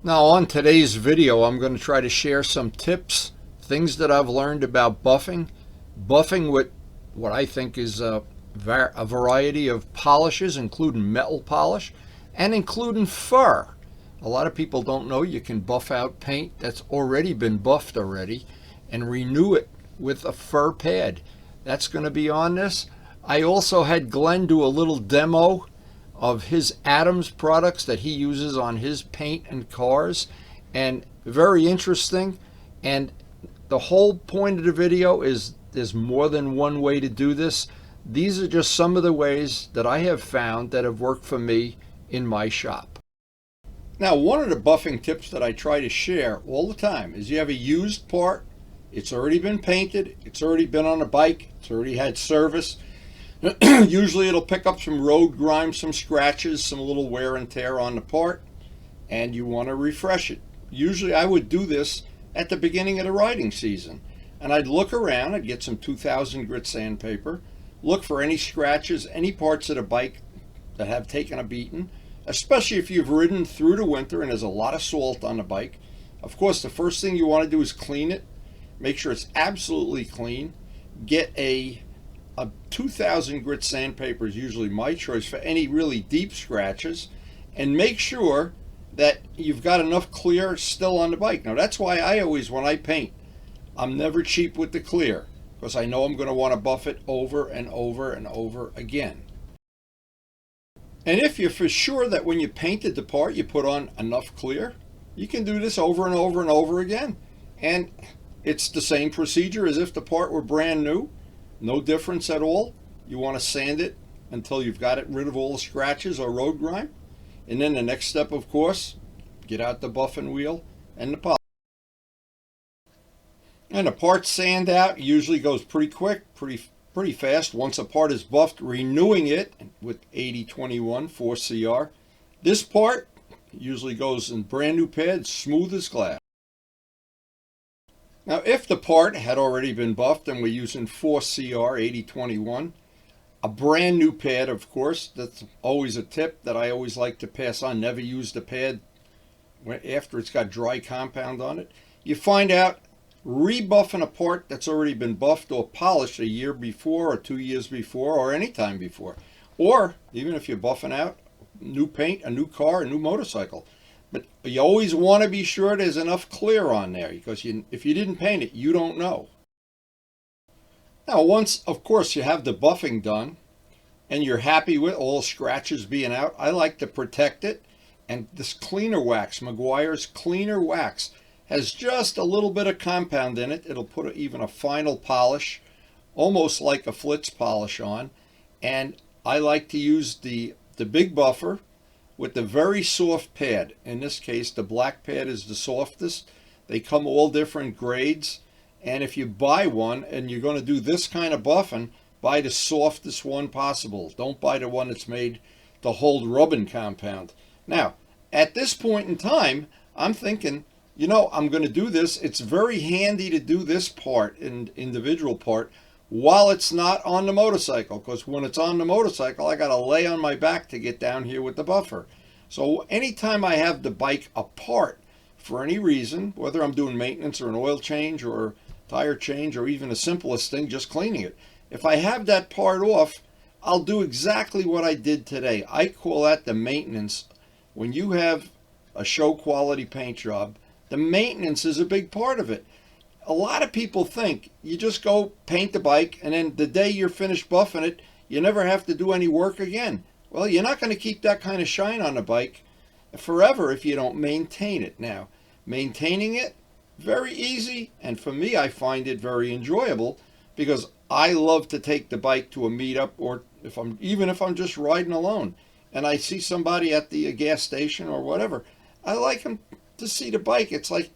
Now on today's video, I'm going to try to share some tips, things that I've learned about buffing. Buffing with what I think is a variety of polishes, including metal polish and including fur. A lot of people don't know you can buff out paint that's already been buffed already and renew it with a fur pad. That's going to be on this. I also had Glenn do a little demo of his Adams products that he uses on his paint and cars, and very interesting. And the whole point of the video is there's more than one way to do this. These are just some of the ways that I have found that have worked for me in my shop. Now, one of the buffing tips that I try to share all the time is you have a used part, it's already been painted, it's already been on a bike, it's already had service. Usually it'll pick up some road grime, some scratches, some little wear and tear on the part, and you want to refresh it. Usually I would do this at the beginning of the riding season, and I'd look around, I'd get some 2000 grit sandpaper, look for any scratches, any parts of the bike that have taken a beating, especially if you've ridden through the winter and there's a lot of salt on the bike. Of course, the first thing you want to do is clean it. Make sure it's absolutely clean. Get a 2000 grit sandpaper is usually my choice for any really deep scratches, and make sure that you've got enough clear still on the bike. Now that's why I always, when I paint, I'm never cheap with the clear, because I know I'm going to want to buff it over and over and over again. And if you're for sure that when you painted the part you put on enough clear, you can do this over and over and over again, and it's the same procedure as if the part were brand new. No difference at all. You want to sand it until you've got it rid of all the scratches or road grime. And then the next step, of course, get out the buffing wheel and the polish. And the part sand out usually goes pretty quick, pretty fast. Once a part is buffed, renewing it with 8021 4CR. This part usually goes in brand new pads, smooth as glass. Now, if the part had already been buffed and we're using 4CR 8021, a brand new pad, of course, that's always a tip that I always like to pass on. Never use the pad after it's got dry compound on it. You find out rebuffing a part that's already been buffed or polished a year before or 2 years before or any time before. Or even if you're buffing out new paint, a new car, a new motorcycle. But you always want to be sure there's enough clear on there, because if you didn't paint it, you don't know. Now, once, of course, you have the buffing done and you're happy with all scratches being out, I like to protect it. And this cleaner wax, Meguiar's cleaner wax, has just a little bit of compound in it. It'll put even a final polish, almost like a Flitz polish on. And I like to use the big buffer with the very soft pad. In this case, the black pad is the softest. They come all different grades. And if you buy one and you're going to do this kind of buffing, buy the softest one possible. Don't buy the one that's made to hold rubbing compound. Now, at this point in time, I'm thinking, I'm going to do this. It's very handy to do this part, an individual part, while it's not on the motorcycle, because when it's on the motorcycle, I got to lay on my back to get down here with the buffer. So anytime I have the bike apart for any reason, whether I'm doing maintenance or an oil change or tire change or even the simplest thing, just cleaning it, if I have that part off, I'll do exactly what I did today. I call that the maintenance. When you have a show quality paint job, the maintenance is a big part of it. A lot of people think you just go paint the bike and then the day you're finished buffing it, you never have to do any work again. Well, you're not going to keep that kind of shine on the bike forever if you don't maintain it. Now, maintaining it, very easy, and for me, I find it very enjoyable, because I love to take the bike to a meetup, or even if I'm just riding alone and I see somebody at the gas station or whatever, I like them to see the bike. It's like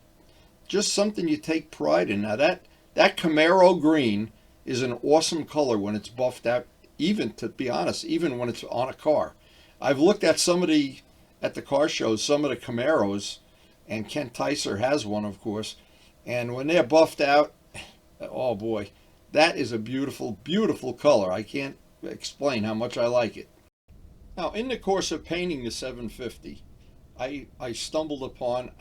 just something you take pride in. Now that Camaro green is an awesome color when it's buffed out, even, to be honest, even when it's on a car. I've looked at at the car shows, some of the Camaros, and Kent Tyser has one, of course, and when they're buffed out, oh boy, that is a beautiful, beautiful color. I can't explain how much I like it. Now, in the course of painting the 750, I stumbled upon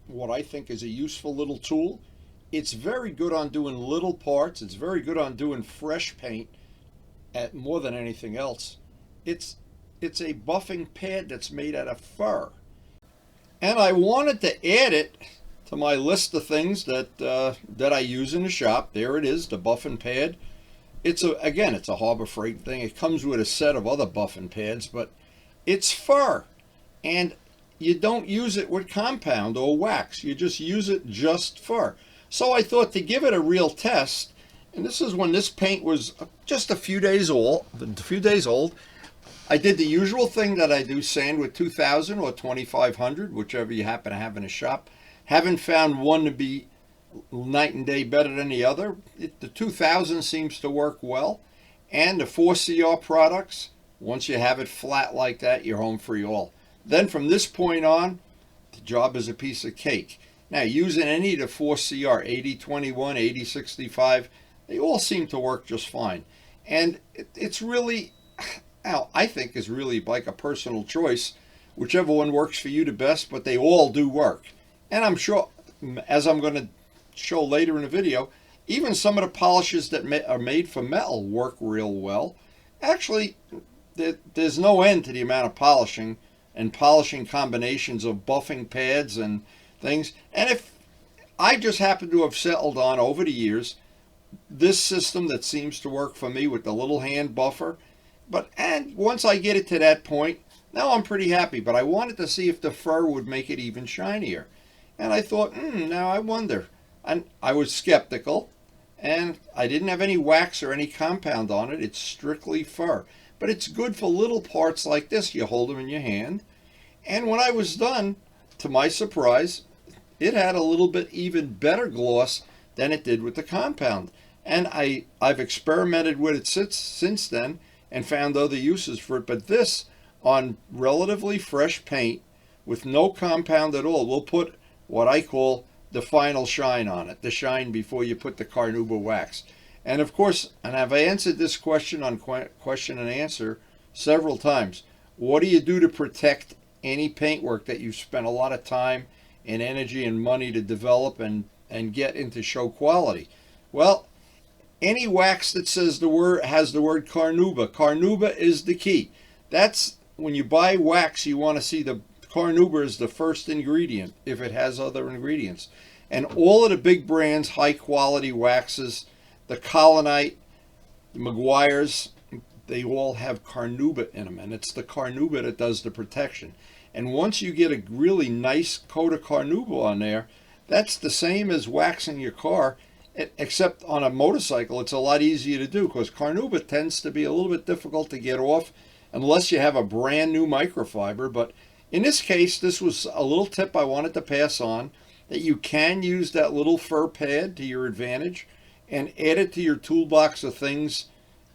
what I think is a useful little tool. It's very good on doing little parts. It's very good on doing fresh paint at more than anything else. It's it's a buffing pad that's made out of fur, and I wanted to add it to my list of things that I use in the shop. There it is, the buffing pad. It's a Harbor Freight thing. It comes with a set of other buffing pads, but it's fur, and you don't use it with compound or wax. You just use it just fur. So I thought to give it a real test, and this is when this paint was just a few days old. I did the usual thing that I do, sand with 2000 or 2500, whichever you happen to have in a shop. Haven't found one to be night and day better than the other. The 2000 seems to work well, and the 4CR products, once you have it flat like that, you're home free all. Then from this point on, the job is a piece of cake. Now, using any of the 4CR, 8021, 8065, they all seem to work just fine. And it's really, I think, is really like a personal choice, whichever one works for you the best, but they all do work. And I'm sure, as I'm going to show later in the video, even some of the polishes that are made for metal work real well. Actually, there's no end to the amount of polishing and polishing combinations of buffing pads and things. And if I just happen to have settled on, over the years, this system that seems to work for me with the little hand buffer, and once I get it to that point, now I'm pretty happy. But I wanted to see if the fur would make it even shinier, and I thought, now I wonder. And I was skeptical, and I didn't have any wax or any compound on it. It's strictly fur. But it's good for little parts like this. You hold them in your hand. And when I was done, to my surprise, it had a little bit even better gloss than it did with the compound. And I've experimented with it since then and found other uses for it. But this, on relatively fresh paint with no compound at all, will put what I call the final shine on it, the shine before you put the Carnauba wax. And of course, and I've answered this question on question and answer several times, what do you do to protect any paintwork that you've spent a lot of time and energy and money to develop and get into show quality? Well, any wax that has the word Carnauba. Carnauba is the key. That's when you buy wax, you want to see the Carnauba is the first ingredient if it has other ingredients. And all of the big brands, high quality waxes, the Colonite, the Meguiar's, they all have Carnauba in them, and it's the Carnauba that does the protection. And once you get a really nice coat of Carnauba on there, that's the same as waxing your car, except on a motorcycle it's a lot easier to do, because Carnauba tends to be a little bit difficult to get off unless you have a brand new microfiber. But in this case, this was a little tip I wanted to pass on, that you can use that little fur pad to your advantage and add it to your toolbox of things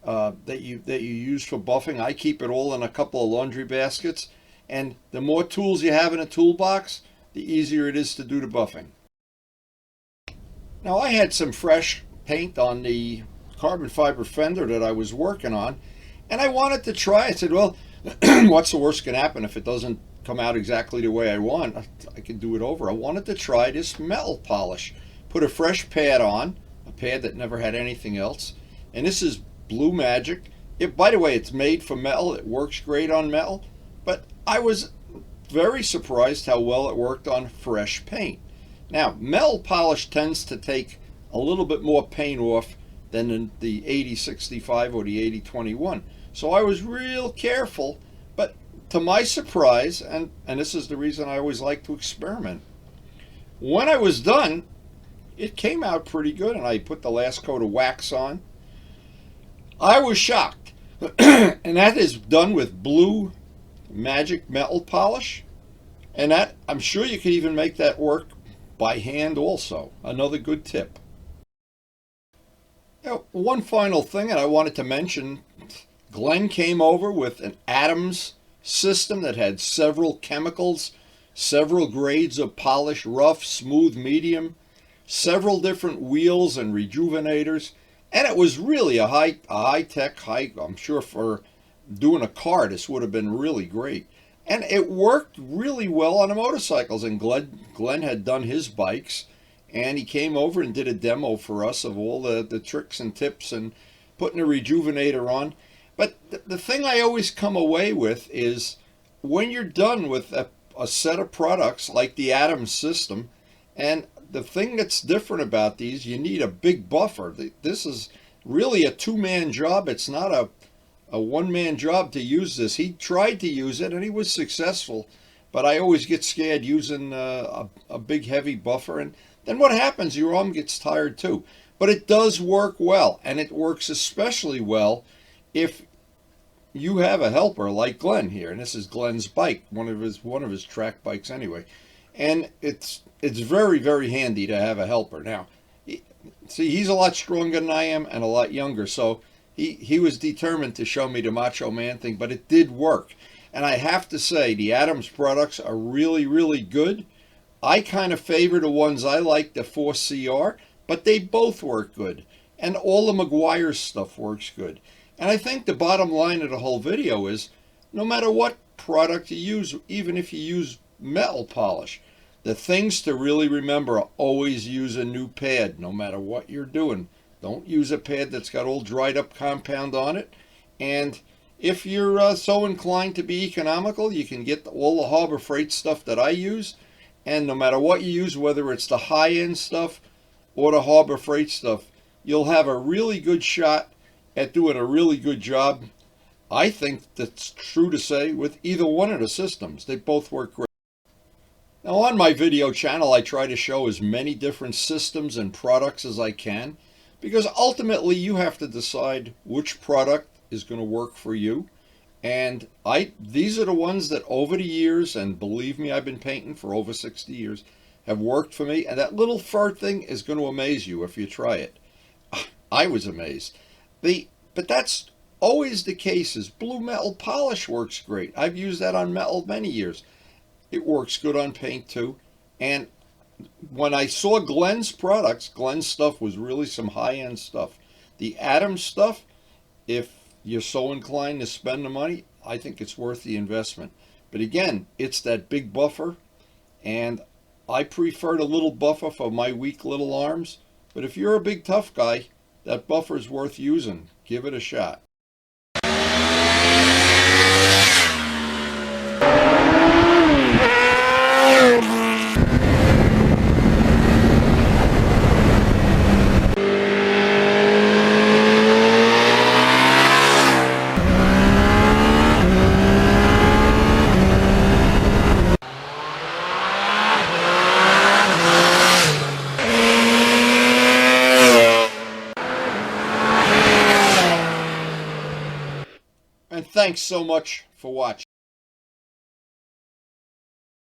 that you use for buffing. I keep it all in a couple of laundry baskets, and the more tools you have in a toolbox, the easier it is to do the buffing. Now, I had some fresh paint on the carbon fiber fender that I was working on, and I wanted to try. I said, well, what's the worst can happen if it doesn't come out exactly the way I want? I can do it over. I wanted to try this metal polish. Put a fresh pad on, a pad that never had anything else, and this is Blue Magic. By the way, it's made for metal. It works great on metal, but I was very surprised how well it worked on fresh paint. Now, metal polish tends to take a little bit more paint off than the 8065 or the 8021. So I was real careful, but to my surprise, and this is the reason I always like to experiment, when I was done, it came out pretty good, and I put the last coat of wax on. I was shocked. And that is done with Blue Magic metal polish, and that, I'm sure you could even make that work by hand also. Another good tip. Now, one final thing that I wanted to mention, Glenn came over with an Adams system that had several chemicals, several grades of polish, rough, smooth, medium, several different wheels and rejuvenators, and it was really a high-tech, I'm sure for doing a car, this would have been really great. And it worked really well on the motorcycles. And Glenn had done his bikes, and he came over and did a demo for us of all the tricks and tips and putting a rejuvenator on. But the thing I always come away with is when you're done with a set of products like the Adams system, and the thing that's different about these, you need a big buffer. This is really a two-man job. It's not a one-man job to use this. He tried to use it and he was successful, but I always get scared using a big heavy buffer, and then what happens? Your arm gets tired too. But it does work well, and it works especially well if you have a helper like Glenn here, and this is Glenn's bike, one of his track bikes anyway, and it's very, very handy to have a helper. Now, see, he's a lot stronger than I am and a lot younger, so he was determined to show me the Macho Man thing, but it did work. And I have to say, the Adams products are really, really good. I kind of favor the ones I like, the 4CR, but they both work good. And all the Meguiar's stuff works good. And I think the bottom line of the whole video is, no matter what product you use, even if you use metal polish, the things to really remember are always use a new pad, no matter what you're doing. Don't use a pad that's got old dried up compound on it. And if you're so inclined to be economical, you can get all the Harbor Freight stuff that I use. And no matter what you use, whether it's the high-end stuff or the Harbor Freight stuff, you'll have a really good shot at doing a really good job. I think that's true to say with either one of the systems. They both work great. Now on my video channel, I try to show as many different systems and products as I can, because ultimately you have to decide which product is going to work for you. And these are the ones that over the years, and believe me, I've been painting for over 60 years, have worked for me. And that little fur thing is going to amaze you if you try it. I was amazed. But that's always the case. Is blue metal polish works great. I've used that on metal many years. It works good on paint too. And when I saw Glenn's products, Glenn's stuff was really some high-end stuff. The Adams stuff, if you're so inclined to spend the money, I think it's worth the investment. But again, it's that big buffer, and I prefer the little buffer for my weak little arms. But if you're a big tough guy, that buffer's worth using. Give it a shot. And thanks so much for watching.